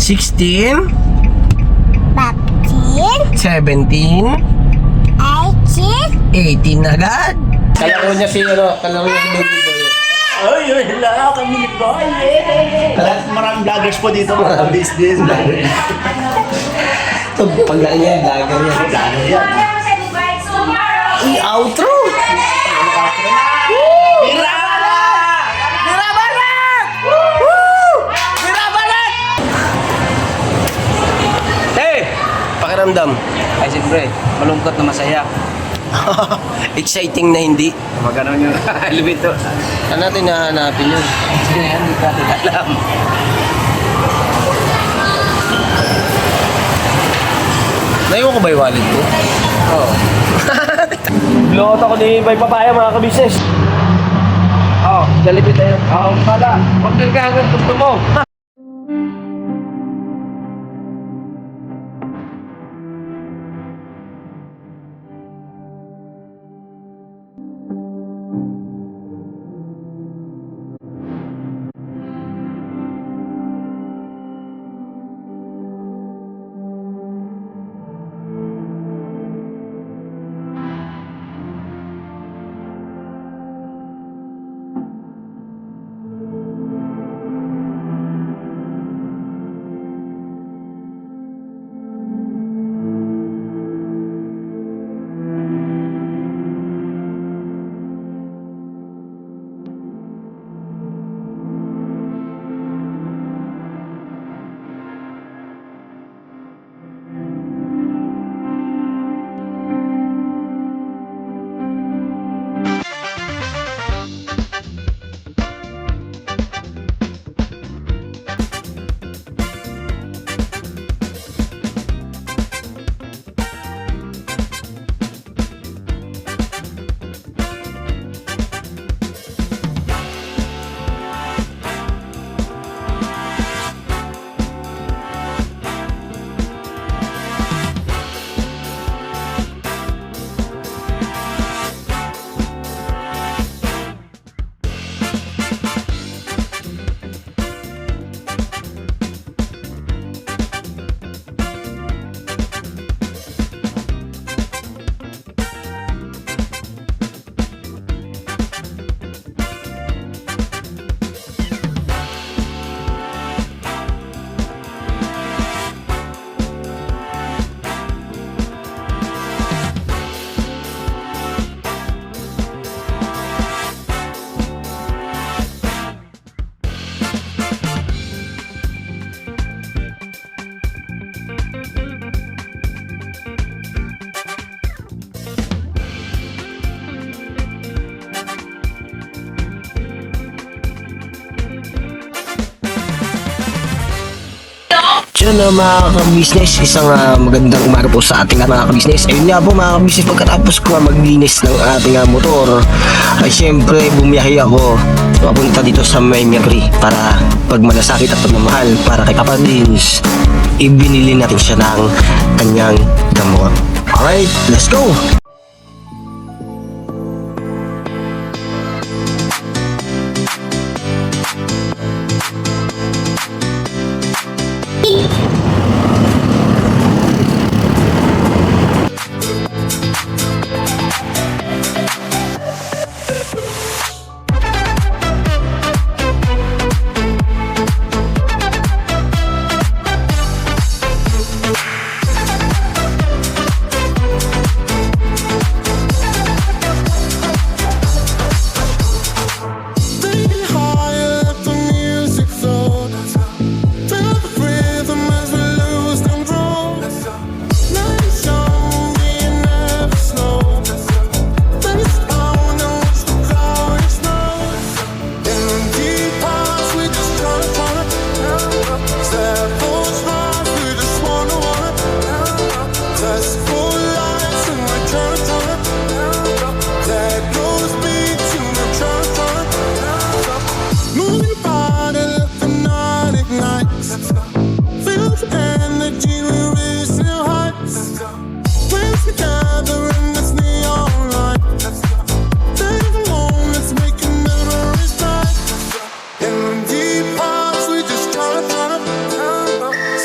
16, 15, 17, 18. 18 na agad. Kalaro niya si Baby Boy. Ay, wala kami ni Boy. Maraming vloggers po dito, mga business. Ito, paglaan niya, vlogger yan. Vlogger yan. I-outro! Hey! Pakiramdam. Ay, siyempre, malungkot na masaya. Exciting na hindi. Magkano yung elevator? Saan natin nahanapin yun? Sige na yan, hindi ka alam. Naiwan ko ba yung wallet ko? Oo. Bloot ako ni Bay Papaya mga kabisnes. Oo, Jollibee tayo. Oo, pala. Huwag kang gagang gusto mo. Diyan na mga ka-business, isang magandang umaga po sa ating mga ka-business. Ayun nga po mga ka-business, pagkatapos ko maglinis ng ating motor, ay syempre bumiyahe ako papunta dito sa Maymiagri para pag malasakit at pagmamahal para kay Papa Dins, ibinili natin siya ng kanyang gamot. Alright, let's go!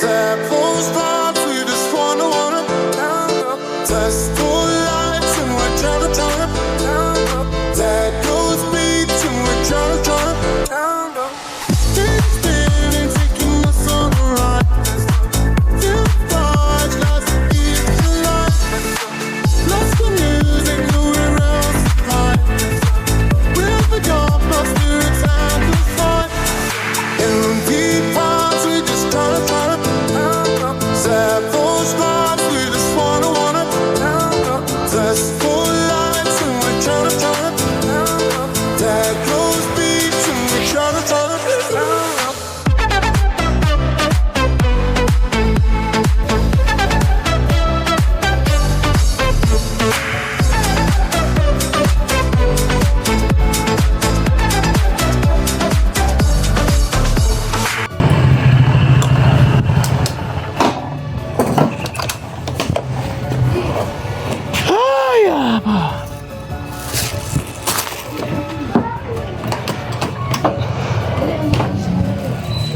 Several stars, we just wanna count up. Test all lights and we're tryna count up. That goes beats and we're tryna count up. Keep spinning, taking us on a ride. Few thoughts, lost each life. Lost the music, nowhere else to hide. We'll be gone, but spirits amplified. In deep parts, we just tryna count up. Several stars, we just wanna count up. Test full lights and we're tryna count up. That goes beats and we're tryna count up.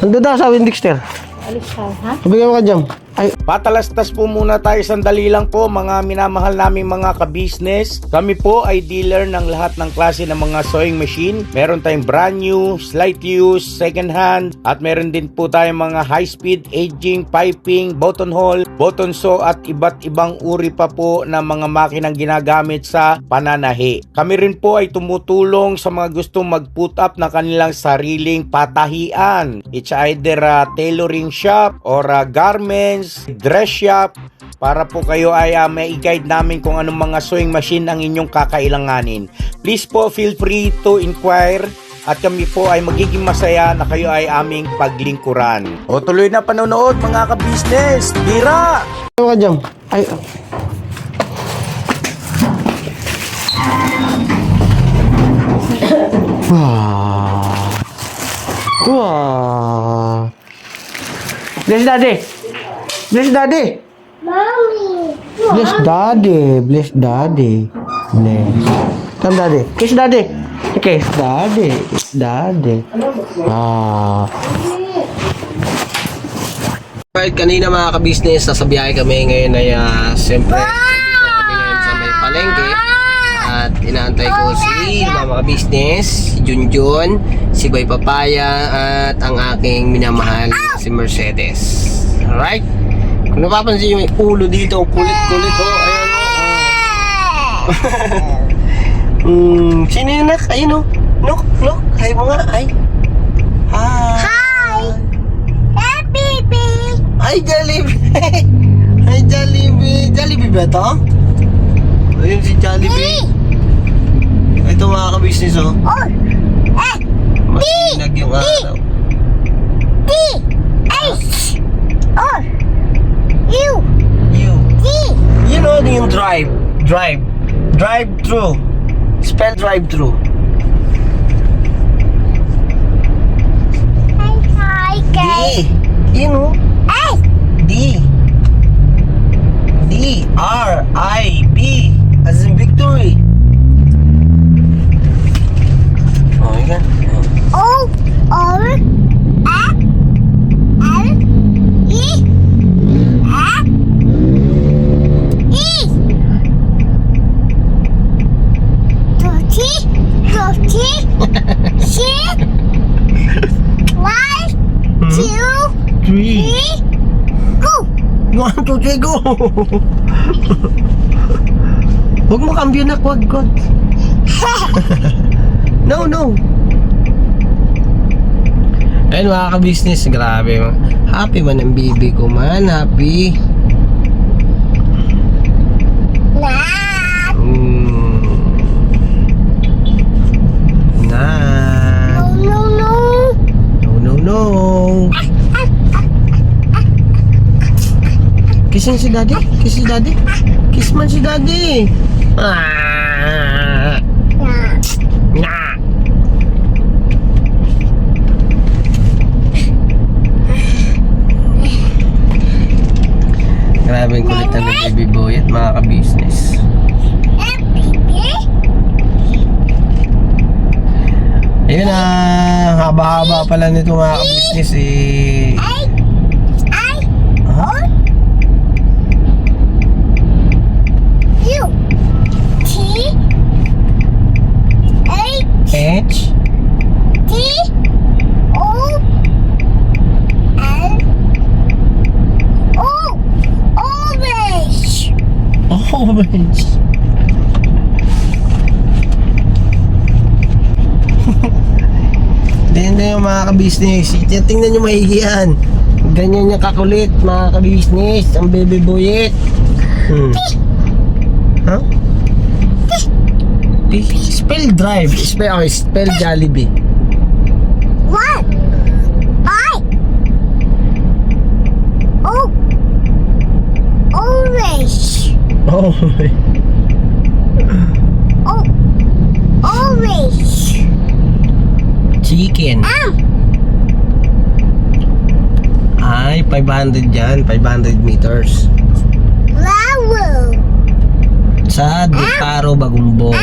Ando daw sa Dexter. Alis ka, ha? Bigyan mo ka dyan. Ay, Patalastas po muna tayo sandali lang po mga minamahal naming mga ka-business. Kami po ay dealer ng lahat ng klase ng mga sewing machine. Meron tayong brand new, slight use, second hand, at meron din po tayong mga high speed, aging, piping, buttonhole, button sew at iba't ibang uri pa po ng mga makinang ginagamit sa pananahi. Kami rin po ay tumutulong sa mga gustong mag-put up ng kanilang sariling patahian. It's either a tailoring shop or a garments, dress shop, para po kayo ay may i-guide namin kung anong mga sewing machine ang inyong kakailanganin. Please po feel free to inquire at kami po ay magiging masaya na kayo ay aming paglingkuran. O tuloy na panonood mga ka-business. Tira! bigyan mo ka dyan. Ay, wow. Bless daddy. Bless daddy. Mommy! Bless daddy. Bless daddy. Bless. Come daddy. Kiss daddy. Kiss daddy. Kiss daddy. Ah. Right, kanina mga ka-business, nasa biyahe kami ngayon ay siyempre dito kami ngayon sa may palengke at inaantay ko si mga ka-business, si Junjun, si Bay Papaya at ang aking minamahal na si Mercedes. Alright? Kung napapansin yung may ulo dito, kulit-kulit ayan sino yun nak? Ayun Look, hi mo nga, hi. Hi. Ay, Jollibee! Ay, Jollibee! Jollibee ba ito? Ayun si Jollibee. Ito mga ka-business, oh. Masinag yung araw. You. You know yung drive. Drive-thru. Spell drive-thru. D. You know? D. D-R-I-B as in victory. Oh, yan. Three. Go! 1, 2, 3, go! Huwag mo kambyo na, wag. No. Ayun mga ka-business, grabe. Happy man ang baby ko man, happy. No. Kissin si daddy? Kiss si daddy? Kiss man si daddy. Nah. Grabe ang kulit na baby boy at mga ka-business. Ayun na, haba-haba pala nito mga ka-business eh. Orange. Tingnan yung mga ka-business. Tingnan nyo maigi yan. Ganyan niya kakulit mga ka-business. Ang baby boyet. Huh? Spell drive. Spell Jollibee. What? I. Oh. Orange. Oh. Oh. Orange. Chicken. Ay, 500 yan. 500 meters. Flower. Sa Dutaro, Bagumbong.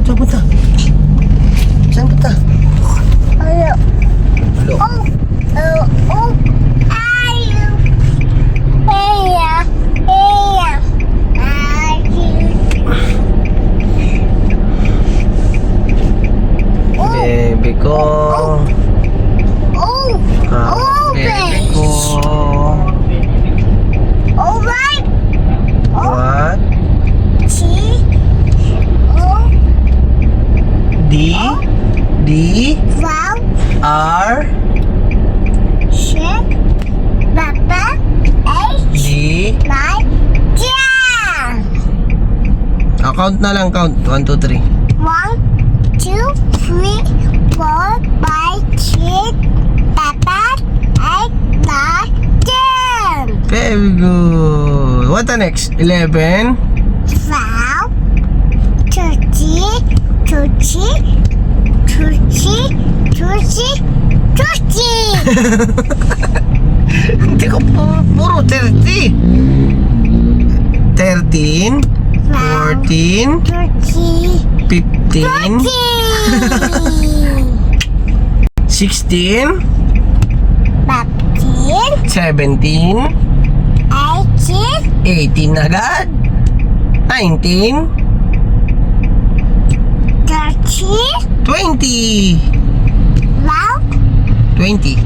Saan punta? Saan punta? Hello. Hello. Oh. Oh. Oh. Ayo. Heya. Heya. Ayo. Oh. Baby ko. Oh. Baby ko. Alright. What? T. O. D. D. Wow. R. Shit. Papa. H. D. Nine. Yeah. Count na lang, count. 1, 2, 3. 1, 2, 3, 4, 5, 6, 7, 8, 9, 10. Very good. What the next? 11. 12, 13, 14, 15, 20, 20. Hindi ko puro 30. 13. 14. 30, 15. 16. 15, 17. 18, 18 na agad. 19. 30, 20. 12, 20.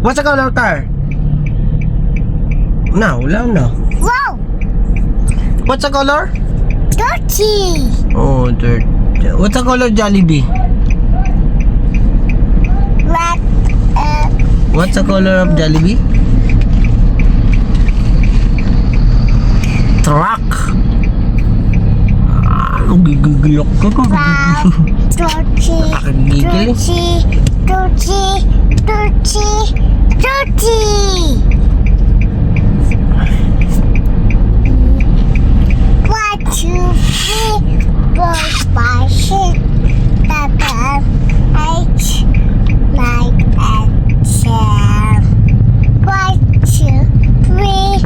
What's the color car? No, wala na. wow, What's the color? 30, Oh, dirt. What's the color Jollibee? red, What's the color of Jollibee? Truck. Gigigilok ka ko. wow, 30, Nakagigil. 30, 30, 30. 1, 2, 3, 4, 5, 6, 7, 8, 9, and 10. 1, 2, 3,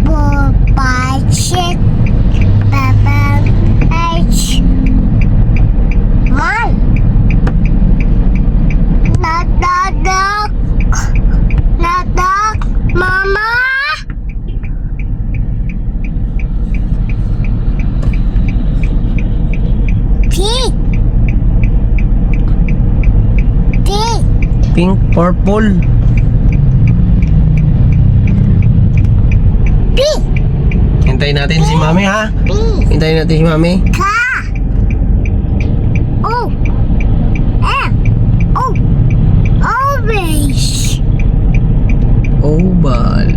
4, 5, 6, 7, 8, 1. Knock, knock, knock, mama. Pink. Pink. Pink, purple. Pink. Hintayin natin si Mami ha. Pink. Hintayin natin si Mami. Car. O. M. O. Orange. Oval.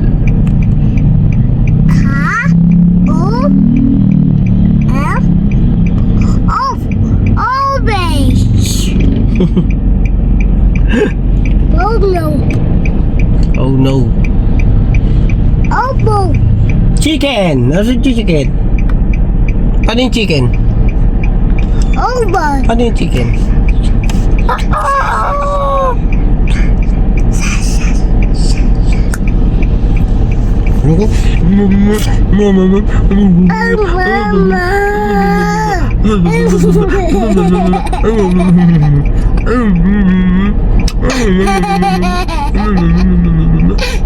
Car. O. M. O. Orange. Oh no. Oh no. Oval. Chicken! Nasa chicken? Ano yung chicken? Oval. Ano yung chicken? Ano ko?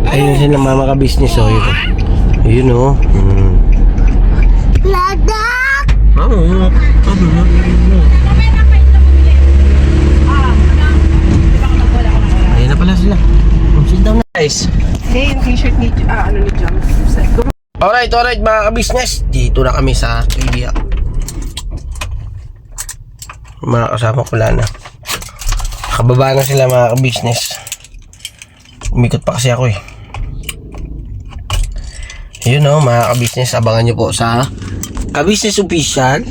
Ayun sila mama ka business oh. Yun. Ayun o. Ladak! Ayun na pala sila. Sit down na guys. Hindi, yung t-shirt ni, ni Jam. Alright mga ka-business. Dito na kami sa trivia. Mga kasama ko lang na. Kababa na sila mga ka-business. Umikot pa kasi ako eh. Ayun o mga ka-business. Abangan nyo po sa ka-business official.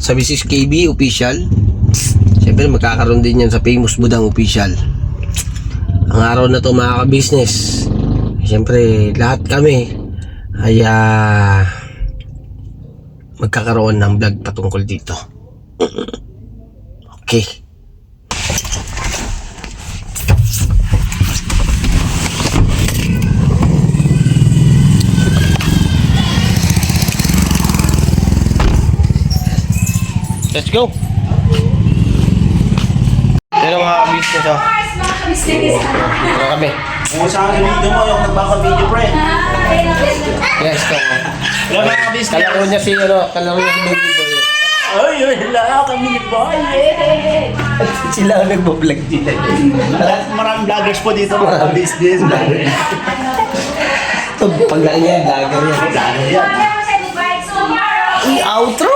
Sa Mrs. KB official. Siyempre magkakaroon din yan sa Famous Budang official. Ang araw na to mga ka-business, siyempre lahat kami ay magkakaroon ng vlog patungkol dito. Okay. Let's go. Pero mga ka-business kami. Sa akin video mo yung nagbaka-video, pre. Yes, to. Wala mga kabis. Kalaro niya si Baby Boy. Ay, wala kami ni Boy. Sila ang nagbo-vlog dito. Maraming vloggers po dito, mga business vloggers. Ito, paglaki niya, vlogger yan. Vlogger yan. Outro!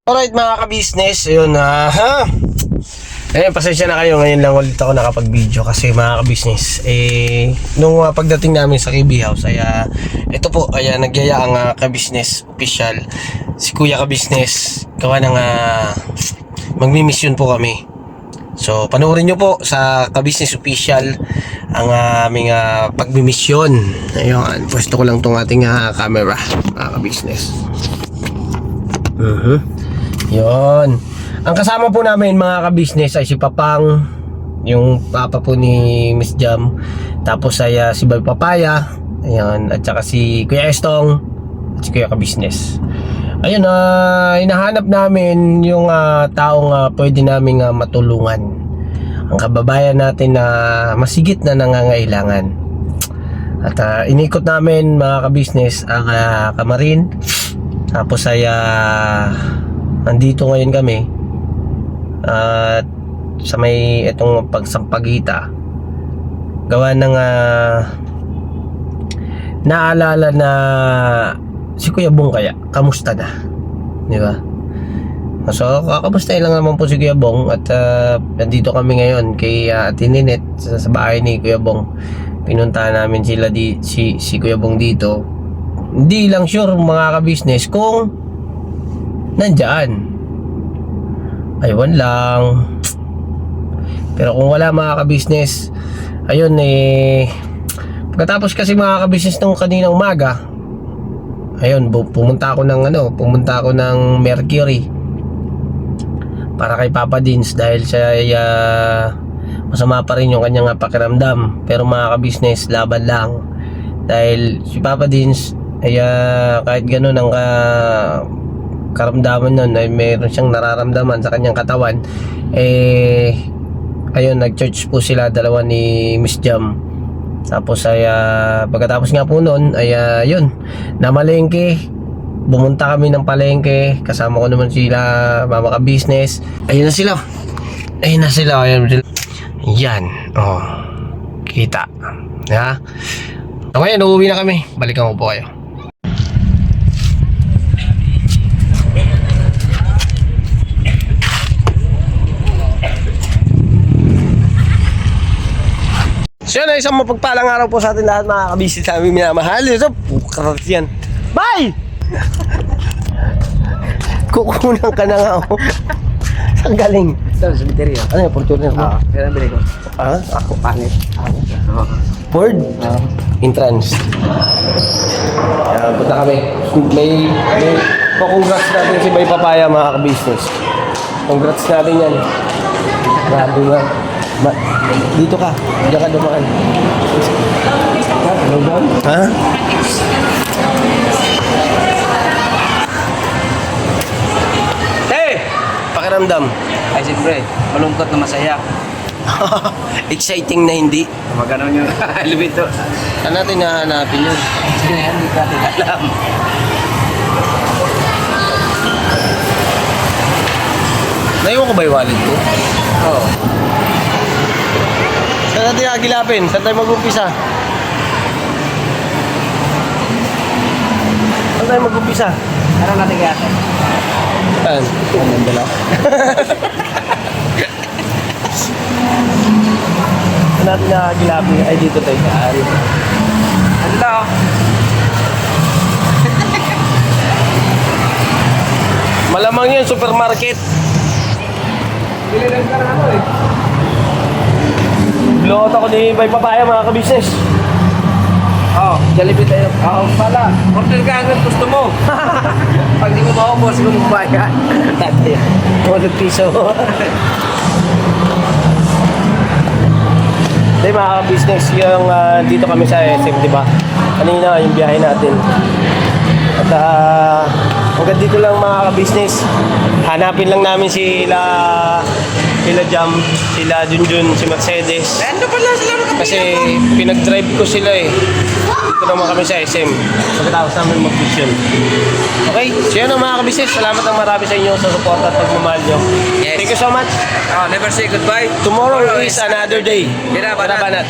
Alright mga ka-business, yun na ayun, pasensya na kayo, ngayon lang ulit ako nakapag-video kasi mga ka-business nung pagdating namin sa KB House ay ito po, ay nagyaya ang ka-business official si Kuya ka-business gawa ng magmi-mission po kami. So panoorin nyo po sa ka-business official ang aming pagmi-mission. Ayun, pwesto ko lang tong ating camera mga ka-business. Yun. Ang kasama po namin mga ka-business ay si Papang, yung papa po ni Miss Jam. Tapos ay si Boy Papaya. Ayan. At saka si Kuya Estong at si Kuya ka-business. Ayun, hinahanap namin yung taong pwede naming matulungan. Ang kababayan natin na masigit na nangangailangan. At inikot namin mga ka-business ang Kamarin. Tapos ay nandito ngayon kami at sa may itong pagsampagita gawa ng naalala na si Kuya Bong kaya kamusta na, di ba? So kakamustahin lang naman po si Kuya Bong at nandito kami ngayon kay Ate Ninet sa bahay ni Kuya Bong. Pinuntahan namin sila si Kuya Bong dito. Hindi lang sure mga ka-business kung nandyan. Aywan lang. Pero kung wala mga ka-business, ayun pagkatapos kasi mga ka-business nung kaninang umaga, ayun, pumunta ako ng Mercury para kay Papa Dins dahil siya masama pa rin yung kanyang pakiramdam. Pero mga ka-business, laban lang. Dahil si Papa Dins ay kahit gano'n ang karamdaman nun ay mayroon siyang nararamdaman sa kanyang katawan, ayun, nag-church po sila dalawa ni Miss Jam. Tapos ay pagkatapos nga po nun ay yun, namalengke. Bumunta kami ng palengke, kasama ko naman sila mama ka-business. Ayun na sila. Yan, oh, kita ha. So ngayon, uuwi na kami. Balikan ko po kayo. So yun, isang mapagpalang araw po sa atin lahat mga kabisnes namin minamahal. So, pukarat yan. Bye! Kukunan ka na nga ako. Saan galing? Sa cemetery. Ano yung Fortuner mo? Kaya nabili ko. Ako pangit. Ford? Entrance. Punta kami. May congrats natin si Bay Papaya mga kabisnes. Congrats natin yan. Grabe nga. Dito ka. Diyan ka dumaan. Ha? pakiramdam? Ay, siyempre, malungkot na masaya. Exciting na hindi. Magkano yung elevator? Saan natin nahanapin yun? Sige na yan, hindi ko natin alam. Naiwan ko ba yung wallet ko? Oo. Saan natin agilapin? Saan tayo mag-umpisa? Saan tayo mag-umpisa? Ano natin kaya? Saan? Ang dala. Saan natin agilapin? Ay, dito tayo. Saan? Ano daw? Malamang yun, supermarket. Bili lang ka na ano eh. Blowout ako ni Bay Papaya, mga kabisnes. Oo, Jollibee tayo. Oo, pala. Order ka agad gusto mo. Pag di mo maubos, kung magbayad. Tatay, 200 piso. Hindi, mga kabisnes, yung dito kami sa SM, di ba? Kanina, yung biyahe natin. At hanggang dito lang mga kabisnes. Hanapin lang namin sila Jam, sila Junjun, si Mercedes. Ano pala sila Kasi pinag-drive ko sila eh. Dito naman kami sa SM. Pagkatapos namin mag-vision. Okay, so yun ang mga kabisnes. Salamat ng marami sa inyo sa support at pagmamahal nyo. Yes. Thank you so much. Oh, never say goodbye. Tomorrow is another day. Bira, banat. Banat.